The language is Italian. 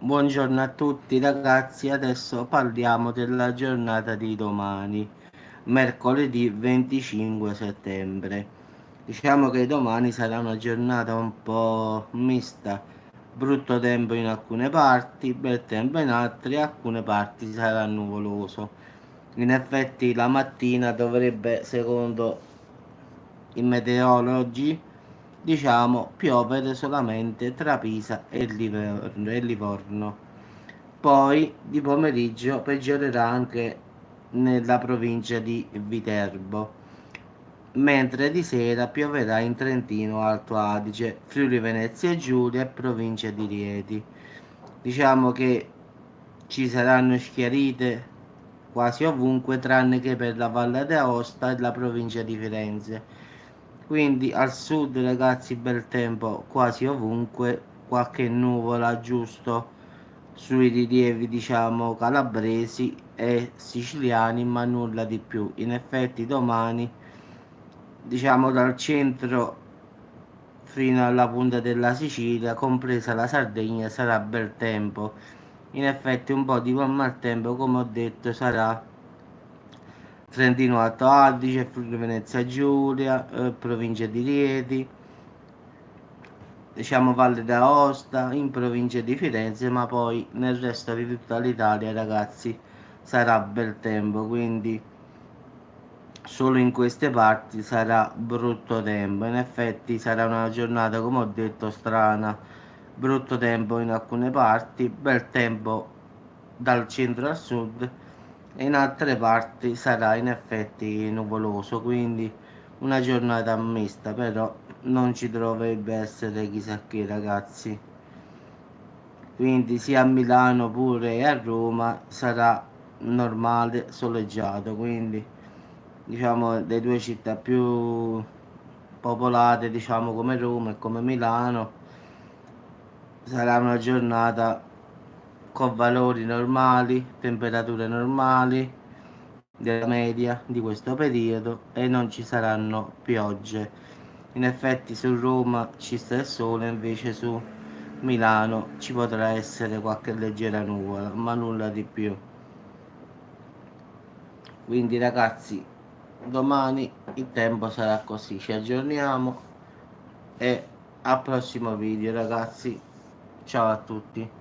Buongiorno a tutti ragazzi, adesso parliamo della giornata di domani, mercoledì 25 settembre. Diciamo che domani sarà una giornata un po' mista, brutto tempo in alcune parti, bel tempo in alcune parti sarà nuvoloso. In effetti la mattina dovrebbe, secondo i meteorologi, diciamo, piovere solamente tra Pisa e Livorno. Poi di pomeriggio peggiorerà anche nella provincia di Viterbo, mentre di sera pioverà in Trentino, Alto Adige, Friuli Venezia Giulia e provincia di Rieti. Diciamo che ci saranno schiarite quasi ovunque tranne che per la Valle d'Aosta e la provincia di Firenze. Quindi al sud ragazzi bel tempo quasi ovunque, qualche nuvola giusto sui rilievi diciamo calabresi e siciliani, ma nulla di più. In effetti domani diciamo dal centro fino alla punta della Sicilia, compresa la Sardegna, sarà bel tempo. In effetti un po' di buon maltempo, come ho detto, sarà Trentino Alto Adige, Friuli Venezia Giulia, provincia di Rieti, diciamo Valle d'Aosta, in provincia di Firenze, ma poi nel resto di tutta l'Italia, ragazzi, sarà bel tempo, quindi solo in queste parti sarà brutto tempo. In effetti sarà una giornata, come ho detto, strana. Brutto tempo in alcune parti, bel tempo dal centro al sud e in altre parti sarà in effetti nuvoloso, quindi una giornata mista, però non ci dovrebbe essere chissà che ragazzi. Quindi sia a Milano pure a Roma sarà normale soleggiato, quindi diciamo le due città più popolate diciamo come Roma e come Milano sarà una giornata con valori normali, temperature normali della media di questo periodo e non ci saranno piogge. In effetti su Roma ci sta il sole, invece su Milano ci potrà essere qualche leggera nuvola, ma nulla di più. Quindi ragazzi, domani il tempo sarà così, ci aggiorniamo e al prossimo video ragazzi, ciao a tutti.